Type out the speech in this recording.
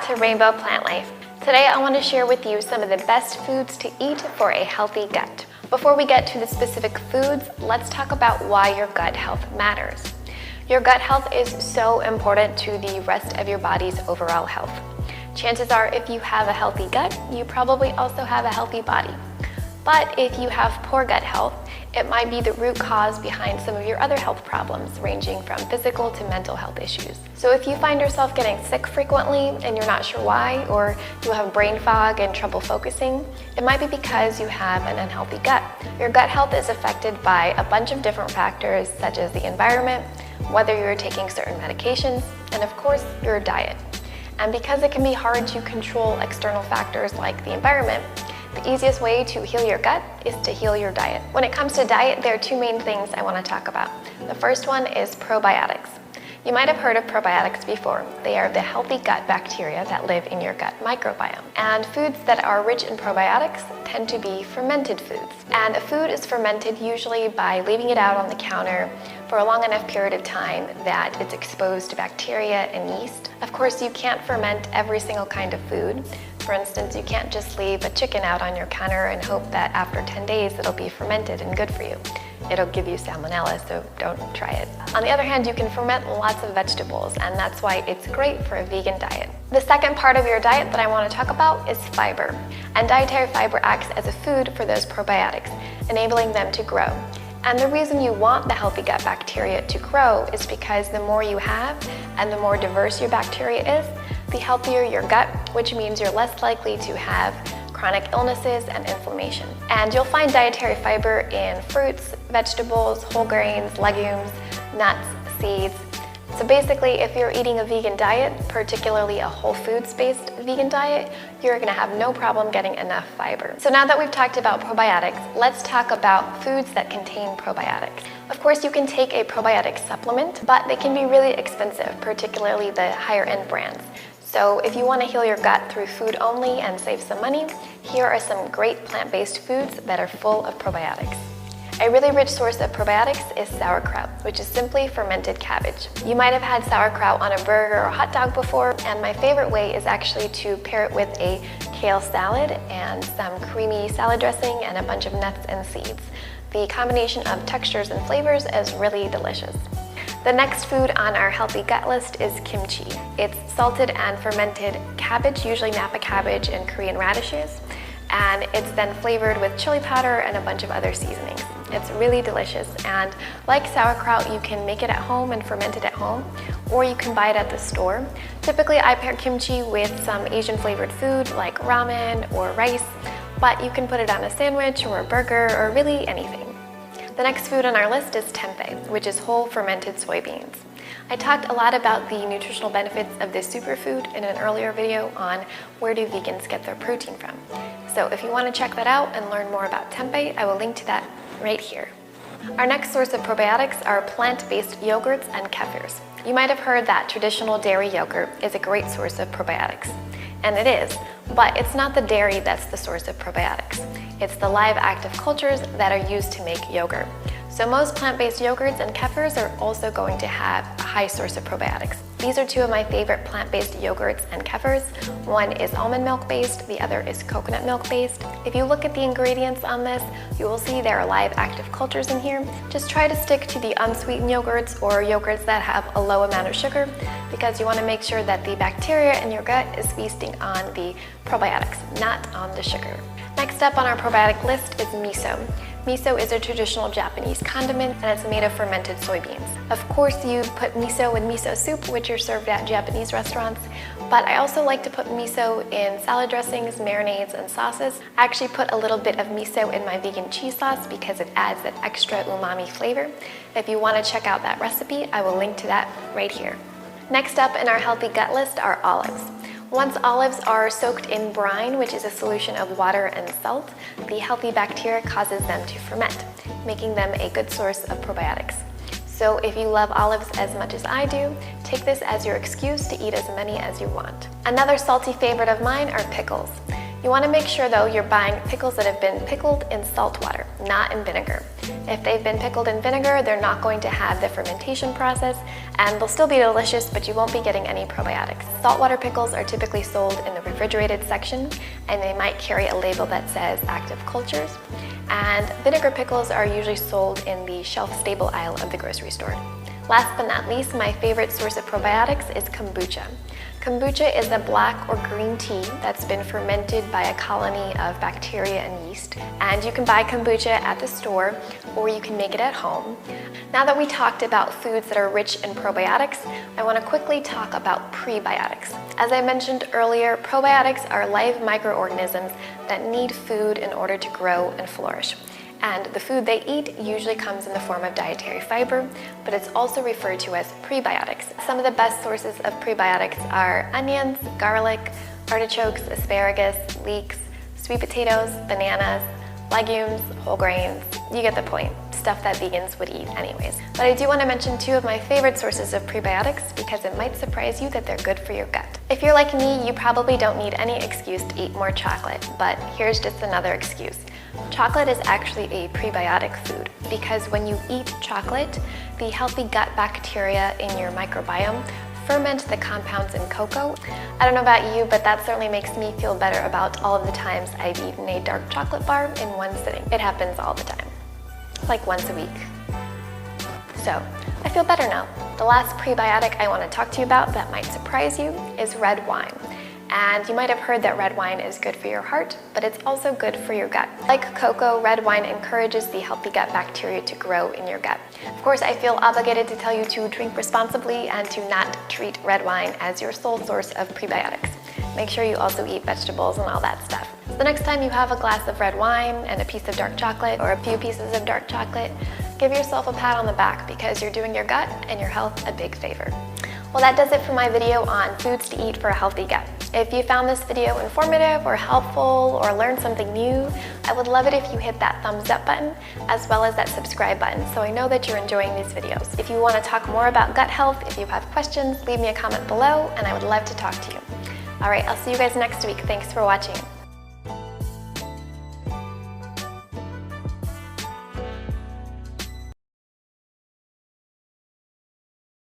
back to Rainbow Plant Life. Today I want to share with you some of the best foods to eat for a healthy gut. Before we get to the specific foods, let's talk about why your gut health matters. Your gut health is so important to the rest of your body's overall health. Chances are if you have a healthy gut, you probably also have a healthy body. But if you have poor gut health, it might be the root cause behind some of your other health problems, ranging from physical to mental health issues. So if you find yourself getting sick frequently and you're not sure why, or you have brain fog and trouble focusing, it might be because you have an unhealthy gut. Your gut health is affected by a bunch of different factors, such as the environment, whether you're taking certain medications, and of course, your diet. And because it can be hard to control external factors like the environment, the easiest way to heal your gut is to heal your diet. When it comes to diet, there are two main things I want to talk about. The first one is probiotics. You might have heard of probiotics before. They are the healthy gut bacteria that live in your gut microbiome. And foods that are rich in probiotics tend to be fermented foods. And a food is fermented usually by leaving it out on the counter for a long enough period of time that it's exposed to bacteria and yeast. Of course, you can't ferment every single kind of food. For instance, you can't just leave a chicken out on your counter and hope that after 10 days it'll be fermented and good for you. It'll give you salmonella, so don't try it. On the other hand, you can ferment lots of vegetables, and that's why it's great for a vegan diet. The second part of your diet that I want to talk about is fiber. And dietary fiber acts as a food for those probiotics, enabling them to grow. And the reason you want the healthy gut bacteria to grow is because the more you have and the more diverse your bacteria is, the healthier your gut, which means you're less likely to have chronic illnesses and inflammation. And you'll find dietary fiber in fruits, vegetables, whole grains, legumes, nuts, seeds. So basically, if you're eating a vegan diet, particularly a whole foods-based vegan diet, you're gonna have no problem getting enough fiber. So now that we've talked about probiotics, let's talk about foods that contain probiotics. Of course, you can take a probiotic supplement, but they can be really expensive, particularly the higher end brands. So if you want to heal your gut through food only and save some money, here are some great plant-based foods that are full of probiotics. A really rich source of probiotics is sauerkraut, which is simply fermented cabbage. You might have had sauerkraut on a burger or hot dog before, and my favorite way is actually to pair it with a kale salad and some creamy salad dressing and a bunch of nuts and seeds. The combination of textures and flavors is really delicious. The next food on our healthy gut list is kimchi. It's salted and fermented cabbage, usually Napa cabbage and Korean radishes, and it's then flavored with chili powder and a bunch of other seasonings. It's really delicious, and like sauerkraut, you can make it at home and ferment it at home, or you can buy it at the store. Typically, I pair kimchi with some Asian flavored food like ramen or rice, but you can put it on a sandwich or a burger or really anything. The next food on our list is tempeh, which is whole fermented soybeans. I talked a lot about the nutritional benefits of this superfood in an earlier video on where do vegans get their protein from. So if you want to check that out and learn more about tempeh, I will link to that right here. Our next source of probiotics are plant-based yogurts and kefirs. You might have heard that traditional dairy yogurt is a great source of probiotics. And it is, but it's not the dairy that's the source of probiotics. It's the live active cultures that are used to make yogurt. So most plant-based yogurts and kefirs are also going to have a high source of probiotics. These are two of my favorite plant-based yogurts and kefirs. One is almond milk based, the other is coconut milk based. If you look at the ingredients on this, you will see there are live active cultures in here. Just try to stick to the unsweetened yogurts or yogurts that have a low amount of sugar, because you want to make sure that the bacteria in your gut is feasting on the probiotics, not on the sugar. Next up on our probiotic list is miso. Miso is a traditional Japanese condiment, and it's made of fermented soybeans. Of course, you put miso in miso soup, which are served at Japanese restaurants, but I also like to put miso in salad dressings, marinades, and sauces. I actually put a little bit of miso in my vegan cheese sauce because it adds that extra umami flavor. If you want to check out that recipe, I will link to that right here. Next up in our healthy gut list are olives. Once olives are soaked in brine, which is a solution of water and salt, the healthy bacteria causes them to ferment, making them a good source of probiotics. So if you love olives as much as I do, take this as your excuse to eat as many as you want. Another salty favorite of mine are pickles. You want to make sure though you're buying pickles that have been pickled in salt water, not in vinegar. If they've been pickled in vinegar, they're not going to have the fermentation process and they'll still be delicious, but you won't be getting any probiotics. Saltwater pickles are typically sold in the refrigerated section and they might carry a label that says active cultures. And vinegar pickles are usually sold in the shelf-stable aisle of the grocery store. Last but not least, my favorite source of probiotics is kombucha. Kombucha is a black or green tea that's been fermented by a colony of bacteria and yeast. And you can buy kombucha at the store or you can make it at home. Now that we talked about foods that are rich in probiotics, I want to quickly talk about prebiotics. As I mentioned earlier, probiotics are live microorganisms that need food in order to grow and flourish. And the food they eat usually comes in the form of dietary fiber, but it's also referred to as prebiotics. Some of the best sources of prebiotics are onions, garlic, artichokes, asparagus, leeks, sweet potatoes, bananas, legumes, whole grains. You get the point. Stuff that vegans would eat anyways. But I do want to mention two of my favorite sources of prebiotics because it might surprise you that they're good for your gut. If you're like me, you probably don't need any excuse to eat more chocolate, but here's just another excuse. Chocolate is actually a prebiotic food because when you eat chocolate, the healthy gut bacteria in your microbiome ferment the compounds in cocoa. I don't know about you, but that certainly makes me feel better about all of the times I've eaten a dark chocolate bar in one sitting. It happens all the time, like once a week. So, I feel better now. The last prebiotic I want to talk to you about that might surprise you is red wine. And you might have heard that red wine is good for your heart, but it's also good for your gut. Like cocoa, red wine encourages the healthy gut bacteria to grow in your gut. Of course, I feel obligated to tell you to drink responsibly and to not treat red wine as your sole source of prebiotics. Make sure you also eat vegetables and all that stuff. So the next time you have a glass of red wine and a piece of dark chocolate or a few pieces of dark chocolate, give yourself a pat on the back because you're doing your gut and your health a big favor. Well, that does it for my video on foods to eat for a healthy gut. If you found this video informative or helpful or learned something new, I would love it if you hit that thumbs up button as well as that subscribe button so I know that you're enjoying these videos. If you want to talk more about gut health, if you have questions, leave me a comment below and I would love to talk to you. All right, I'll see you guys next week. Thanks for watching.